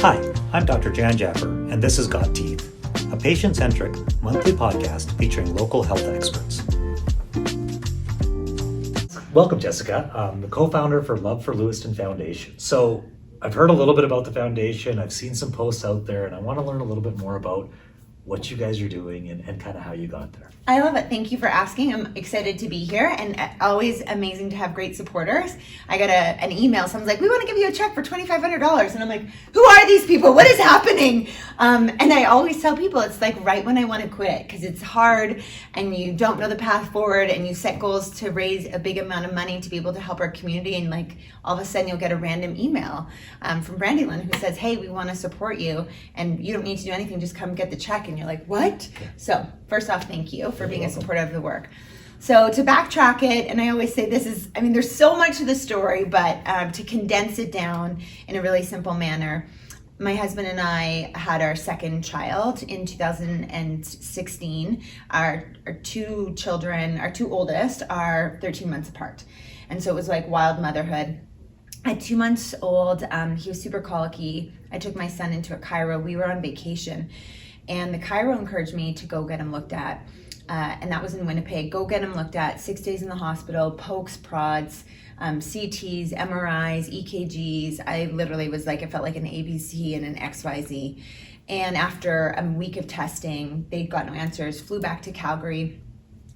Hi, I'm Dr. Jan Jaffer, and this is Got Teeth, a patient-centric monthly podcast featuring local health experts. Welcome, Jessica. I'm the co-founder for Love for Lewiston Foundation. So I've heard a little bit about the foundation. I've seen some posts out there, and I want to learn a little bit more about what you guys are doing and kind of how you got there. I love it. Thank you for asking. I'm excited to be here, and always amazing to have great supporters. I got an email. Someone's like, we want to give you a check for $2,500. And I'm like, who are these people? What is happening? And I always tell people it's like right when I want to quit, because it's hard and you don't know the path forward, and you set goals to raise a big amount of money to be able to help our community. And like all of a sudden you'll get a random email from Brandylin who says, hey, we want to support you and you don't need to do anything. Just come get the check. And you're like, what? So first off, thank you for being a supporter of the work. So to backtrack it, and I always say there's so much to the story, but to condense it down in a really simple manner, my husband and I had our second child in 2016. Our two children, our two oldest, are 13 months apart. And so it was like wild motherhood. At 2 months old, he was super colicky. I took my son into a chiro. We were on vacation, and the chiro encouraged me to go get him looked at. And that was in Winnipeg. Go get him looked at, 6 days in the hospital, pokes, prods, CTs, MRIs, EKGs. I literally was like, it felt like an ABC and an XYZ. And after a week of testing, they got no answers, flew back to Calgary,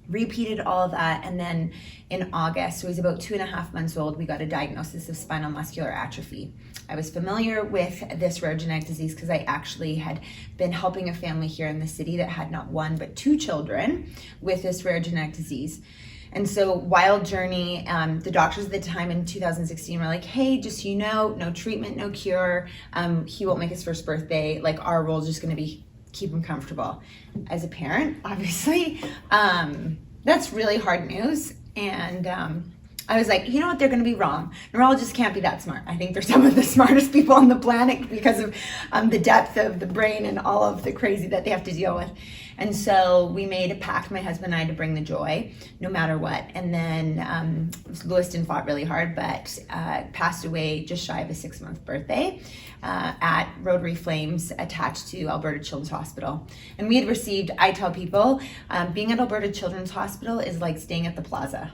repeated all of that. And then in August, so he was about 2.5 months old, we got a diagnosis of spinal muscular atrophy. I was familiar with this rare genetic disease because I actually had been helping a family here in the city that had not one, but two children with this rare genetic disease. And so wild journey. The doctors at the time in 2016 were like, hey, just so you know, no treatment, no cure. He won't make his first birthday. Like, our role is just going to be keep him comfortable. As a parent, obviously, that's really hard news. And I was like, you know what, they're going to be wrong. Neurologists can't be that smart. I think they're some of the smartest people on the planet because of the depth of the brain and all of the crazy that they have to deal with. And so we made a pact, my husband and I, to bring the joy no matter what. And then Lewiston fought really hard, but passed away just shy of his 6-month birthday at Rotary Flames attached to Alberta Children's Hospital. And we had received, I tell people, being at Alberta Children's Hospital is like staying at the Plaza.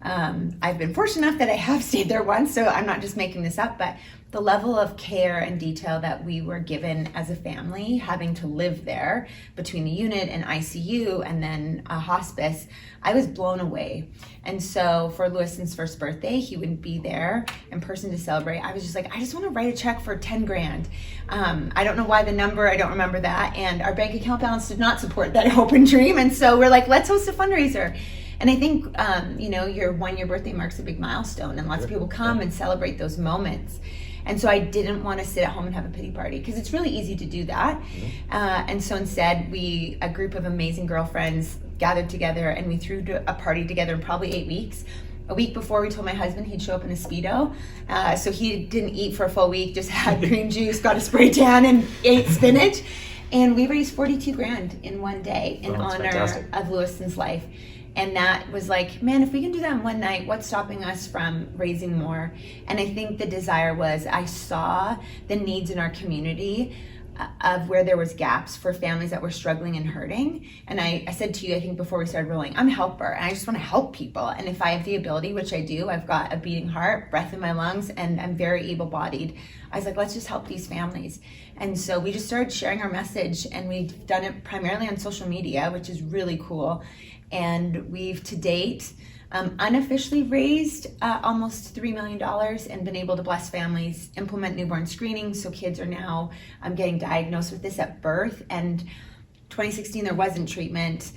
I've been fortunate enough that I have stayed there once, so I'm not just making this up, but the level of care and detail that we were given as a family, having to live there between the unit and ICU and then a hospice, I was blown away. And so for Lewiston's first birthday, he wouldn't be there in person to celebrate. I was just like, I just want to write a check for 10 grand. I don't know why the number, I don't remember that. And our bank account balance did not support that hope and dream. And so we're like, let's host a fundraiser. And I think, your 1-year birthday marks a big milestone, and lots of people come and celebrate those moments. And so I didn't want to sit at home and have a pity party, because it's really easy to do that. And so instead, a group of amazing girlfriends gathered together, and we threw a party together in probably 8 weeks. A week before, we told my husband he'd show up in a Speedo. So he didn't eat for a full week, just had green juice, got a spray tan, and ate spinach. And we raised 42 grand in one day in honor of Lewiston's life. And that was like, man, if we can do that in one night, what's stopping us from raising more? And I think the desire was, I saw the needs in our community of where there was gaps for families that were struggling and hurting. And I said to you, I think before we started rolling, I'm a helper, and I just want to help people. And if I have the ability, which I do, I've got a beating heart, breath in my lungs, and I'm very able-bodied. I was like, let's just help these families. And so we just started sharing our message, and we've done it primarily on social media, which is really cool. And we've to date unofficially raised almost $3 million and been able to bless families, implement newborn screening. So kids are now getting diagnosed with this at birth. And 2016, there wasn't treatment.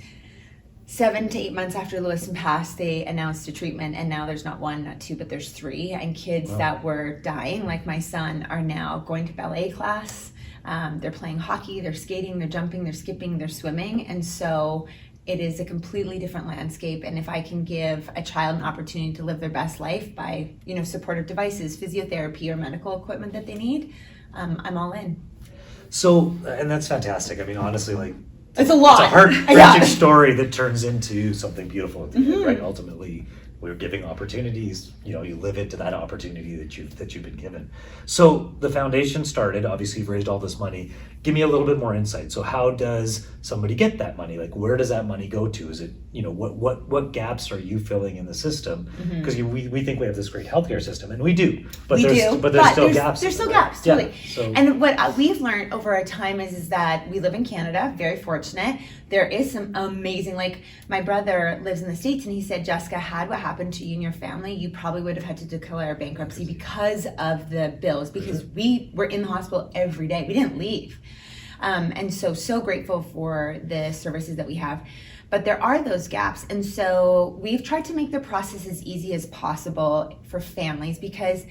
7 to 8 months after Lewiston passed, they announced a treatment, and now there's not 1, not 2, but there's 3. And kids that were dying, like my son, are now going to ballet class. They're playing hockey, they're skating, they're jumping, they're skipping, they're swimming. And so it is a completely different landscape. And if I can give a child an opportunity to live their best life by, supportive devices, physiotherapy, or medical equipment that they need, I'm all in. So, and that's fantastic. I mean, honestly, like, it's a lot. It's a heart-wrenching story that turns into something beautiful at the end, right? Ultimately, we're giving opportunities. You know, you live into that opportunity that you've been given. So the foundation started. Obviously, you've raised all this money. Give me a little bit more insight. So how does somebody get that money? Like, where does that money go to? Is it, you know, what gaps are you filling in the system? Because we think we have this great healthcare system, and we do. But there's still gaps. There's still gaps, totally. Yeah, so. And what we've learned over our time is that we live in Canada, very fortunate. There is some amazing, like my brother lives in the States, and he said, Jessica, had what happened to you and your family, you probably would have had to declare bankruptcy because of the bills, because we were in the hospital every day. We didn't leave. And so grateful for the services that we have. But there are those gaps. And so we've tried to make the process as easy as possible for families, because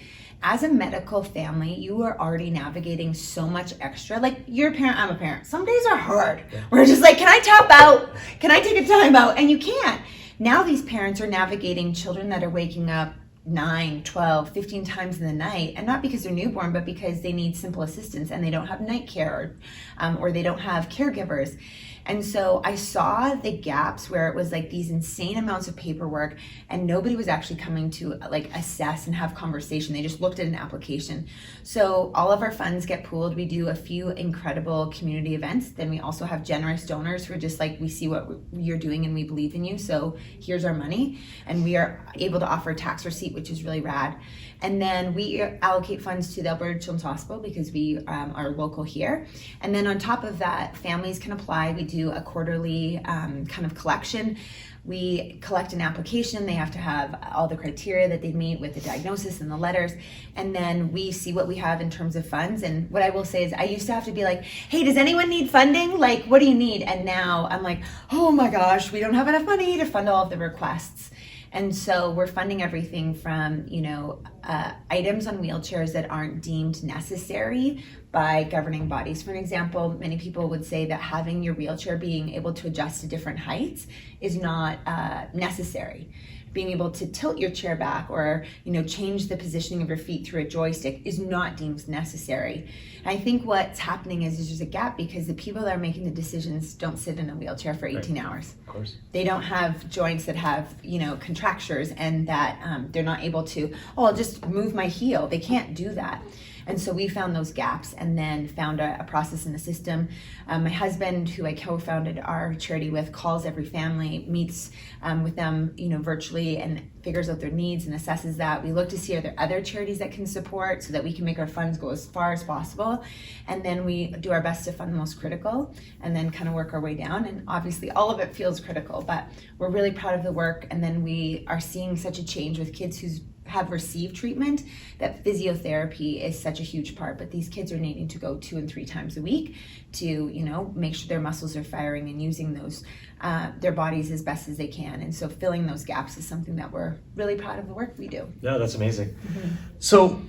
as a medical family, you are already navigating so much extra. Like, you're a parent, I'm a parent. Some days are hard. Yeah. We're just like, can I tap out? Can I take a time out? And you can't. Now these parents are navigating children that are waking up 9, 12, 15 times in the night, and not because they're newborn, but because they need simple assistance and they don't have night care, or they don't have caregivers. And so I saw the gaps where it was like these insane amounts of paperwork, and nobody was actually coming to like assess and have conversation. They just looked at an application. So all of our funds get pooled. We do a few incredible community events. Then we also have generous donors who are just like, we see what you're doing and we believe in you, so here's our money. And we are able to offer a tax receipt, which is really rad. And then we allocate funds to the Alberta Children's Hospital because we are local here. And then on top of that, families can apply. We do a quarterly kind of collection. We collect an application. They have to have all the criteria that they meet with the diagnosis and the letters. And then we see what we have in terms of funds. And what I will say is I used to have to be like, hey, does anyone need funding? Like, what do you need? And now I'm like, oh my gosh, we don't have enough money to fund all of the requests. And so we're funding everything from, items on wheelchairs that aren't deemed necessary by governing bodies. For an example, many people would say that having your wheelchair being able to adjust to different heights is not necessary. Being able to tilt your chair back or, change the positioning of your feet through a joystick is not deemed necessary. And I think what's happening is there's a gap because the people that are making the decisions don't sit in a wheelchair for 18 hours. Of course. They don't have joints that have, contractures, and that they're not able to, I'll just move my heel. They can't do that. And so we found those gaps and then found a process in the system. My husband, who I co-founded our charity with, calls every family, meets with them, virtually, and figures out their needs and assesses that. We look to see are there other charities that can support so that we can make our funds go as far as possible. And then we do our best to fund the most critical and then kind of work our way down. And obviously all of it feels critical, but we're really proud of the work. And then we are seeing such a change with kids who have received treatment that physiotherapy is such a huge part, but these kids are needing to go 2 and 3 times a week to make sure their muscles are firing and using those their bodies as best as they can. And so filling those gaps is something that we're really proud of the work we do. No, that's amazing. Mm-hmm. So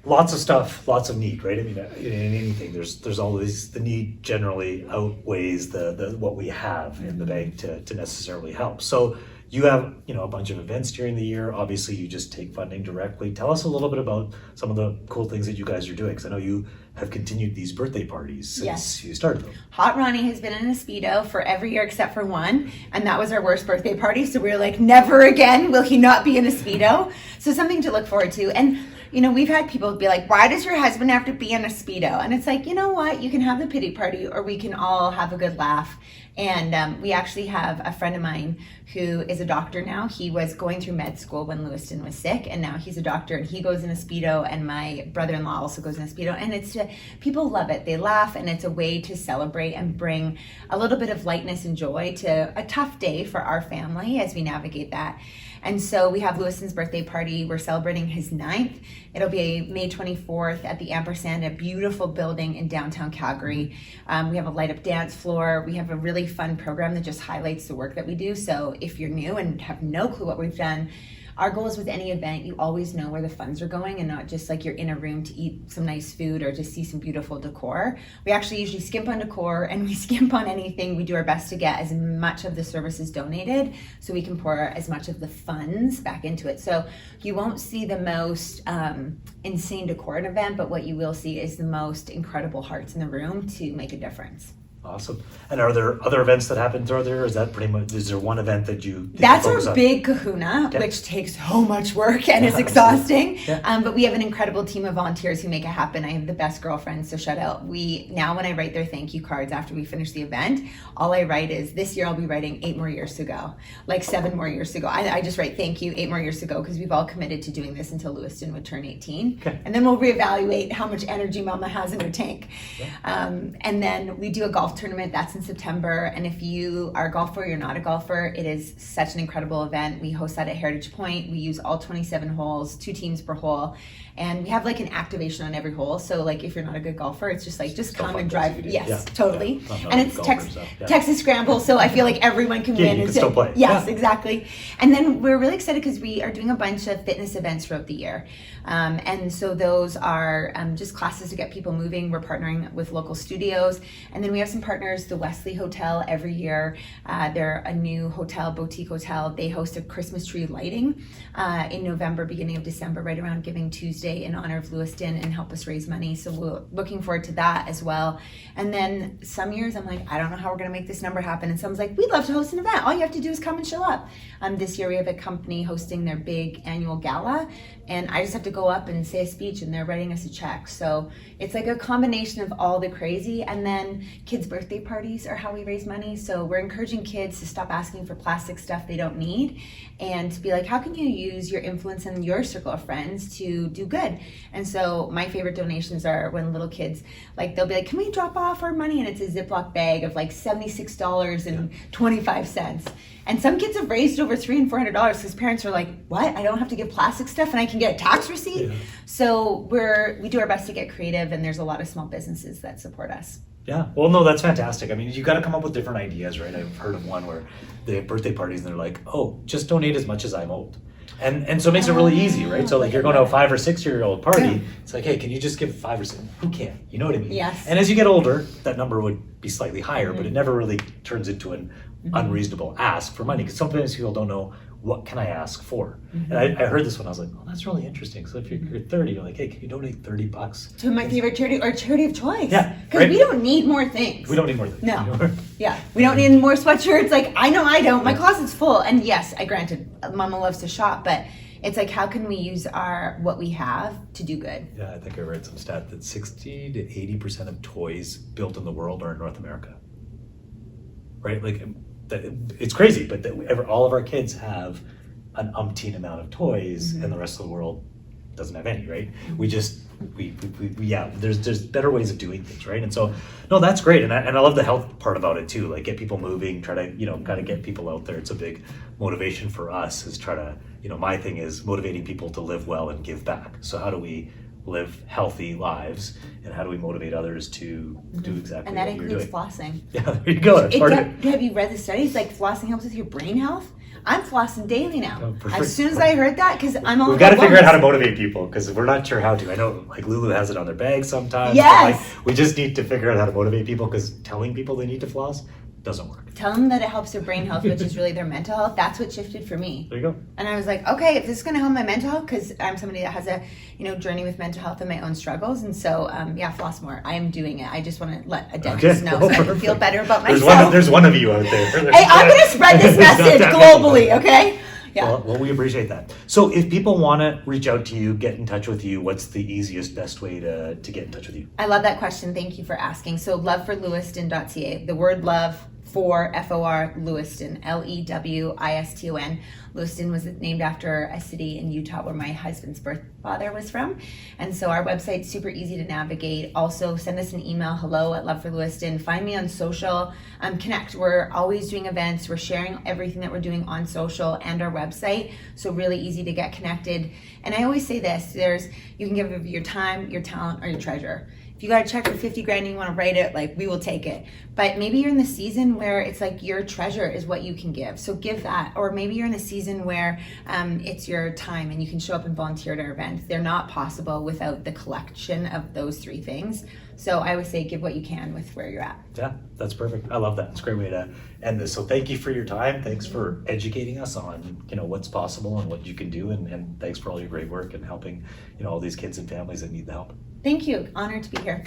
lots of stuff, lots of need, right? I mean, in anything, there's always the need generally outweighs the what we have in the bank to necessarily help. So you have, a bunch of events during the year. Obviously, you just take funding directly. Tell us a little bit about some of the cool things that you guys are doing, because I know you have continued these birthday parties since you started them. Hot Ronnie has been in a Speedo for every year except for one, and that was our worst birthday party. So we were like, never again will he not be in a Speedo. So something to look forward to. And we've had people be like, why does your husband have to be in a Speedo? And it's like, you know what? You can have the pity party, or we can all have a good laugh. And we actually have a friend of mine who is a doctor now. He was going through med school when Lewiston was sick, and now he's a doctor, and he goes in a Speedo, and my brother-in-law also goes in a Speedo. And it's people love it. They laugh, and it's a way to celebrate and bring a little bit of lightness and joy to a tough day for our family as we navigate that. And so we have Lewiston's birthday party. We're celebrating his 9th. It'll be May 24th at the Ampersand, a beautiful building in downtown Calgary. We have a light up dance floor. We have a really fun program that just highlights the work that we do. So if you're new and have no clue what we've done, our goal is with any event, you always know where the funds are going, and not just like you're in a room to eat some nice food or just see some beautiful decor. We actually usually skimp on decor, and we skimp on anything. We do our best to get as much of the services donated so we can pour as much of the funds back into it. So you won't see the most insane decor at an event, but what you will see is the most incredible hearts in the room to make a difference. Awesome. And are there other events that happen throughout there? Or is that pretty much, is there one event that you That's focus our on? big kahuna, Okay. which takes so much work and is Yeah, exhausting. Yeah. But we have an incredible team of volunteers who make it happen. I have the best girlfriends, so shout out. Now when I write their thank you cards after we finish the event, all I write is, this year I'll be writing 8 more years to go, like 7 more years to go. I just write thank you, 8 more years to go, because we've all committed to doing this until Lewiston would turn 18. Okay. And then we'll reevaluate how much energy Mama has in her tank. Yeah. And then we do a golf tournament, that's in September. And if you are a golfer, you're not a golfer, it is such an incredible event. We host that at Heritage Point. We use all 27 holes, 2 teams per hole. And we have like an activation on every hole. So like if you're not a good golfer, it's just like, just Stuff come like and this drive. you do. Yes, Yeah. totally. Yeah. I'm not And a it's golfer, so, yeah. Texas Scramble. So I feel like everyone can Yeah, win. you can still play. Yes, Yeah. exactly. And then we're really excited because we are doing a bunch of fitness events throughout the year. And so those are just classes to get people moving. We're partnering with local studios. And then we have some partners, the Wesley Hotel every year. They're a new hotel, boutique hotel. They host a Christmas tree lighting in November, beginning of December, right around Giving Tuesday, in honor of Lewiston, and help us raise money. So we're looking forward to that as well. And then some years I'm like, I don't know how we're going to make this number happen. And someone's like, we'd love to host an event. All you have to do is come and show up. This year we have a company hosting their big annual gala, and I just have to go up and say a speech, and they're writing us a check. So it's like a combination of all the crazy. And then kids' birthday parties are how we raise money. So we're encouraging kids to stop asking for plastic stuff they don't need, and to be like, how can you use your influence in your circle of friends to do good? And so my favorite donations are when little kids, like, they'll be like, can we drop off our money? And it's a Ziploc bag of like $76.25. And some kids have raised over $300 and $400 because parents are like, what? I don't have to give plastic stuff and I can get a tax receipt? Yeah. So we do our best to get creative, and there's a lot of small businesses that support us. Yeah, well, no, that's fantastic. I mean, you got to come up with different ideas, right? I've heard of one where they have birthday parties and they're like, oh, just donate as much as I'm owed. And so it makes it really easy, right? So like you're going to a 5 or 6 year old party, Yeah. it's like, hey, can you just give 5 or 6? Who can? You know what I mean? Yes. And as you get older, that number would be slightly higher, but it never really turns into an unreasonable ask for money, because sometimes people don't know, what can I ask for? And I heard this one, I was like, oh, that's really interesting. So if you're 30, you're like, hey, can you donate $30? To my favorite charity, or charity of choice. Yeah, Because right. we don't need more things. We don't need more than No. Yeah, we don't need more sweatshirts. Like, I know I don't. My closet's full. And yes, granted, Mama loves to shop, but it's like, how can we use what we have to do good? Yeah, I think I read some stat that 60 to 80% of toys built in the world are in North America. Right? Like, it's crazy, but all of our kids have an umpteen amount of toys, and the rest of the world doesn't have any, right? There's better ways of doing things, right? And so, no, that's great, and I love the health part about it too. Like, get people moving, try to kind of get people out there. It's a big motivation for us. Is try to my thing is motivating people to live well and give back. So how do we live healthy lives, and how do we motivate others to do exactly And that what you're includes doing? flossing. Yeah, there you go. That's part of it. Have you read the studies? Like, flossing helps with your brain health. I'm flossing daily now. Oh, perfect. As soon as I heard that, because I'm all We've got to about figure out how to wellness. motivate people, because we're not sure how to. I know, like, Lulu has it on their bag sometimes. Yes. But, like, we just need to figure out how to motivate people, because telling people they need to floss doesn't work. Tell them that it helps their brain health, which is really their mental health. That's what shifted for me. There you go. And I was like, okay, if this is going to help my mental health, because I'm somebody that has a journey with mental health and my own struggles, and so floss more. I am doing it. I just want to let a dentist know, so I can feel better about myself. There's one of you out there. Hey, I'm going to spread this There's not message that globally, many. okay? Yeah. Well, we appreciate that. So if people want to reach out to you, get in touch with you, what's the easiest, best way to get in touch with you? I love that question. Thank you for asking. So loveforlewiston.ca, the word love for FOR Lewiston, Lewiston. Lewiston was named after a city in Utah where my husband's birth father was from. And so our website's super easy to navigate. Also, send us an email, hello@loveforlewiston. Find me on social. Connect. We're always doing events. We're sharing everything that we're doing on social and our website. So really easy to get connected. And I always say this, you can give your time, your talent, or your treasure. If you got a check for $50,000 and you want to write it, like, we will take it. But maybe you're in the season where it's like your treasure is what you can give. So give that. Or maybe you're in a season where it's your time and you can show up and volunteer at our events. They're not possible without the collection of those 3 things. So I would say give what you can with where you're at. Yeah, that's perfect. I love that. It's a great way to end this. So thank you for your time. Thanks for educating us on what's possible and what you can do. And thanks for all your great work and helping all these kids and families that need the help. Thank you. Honored to be here.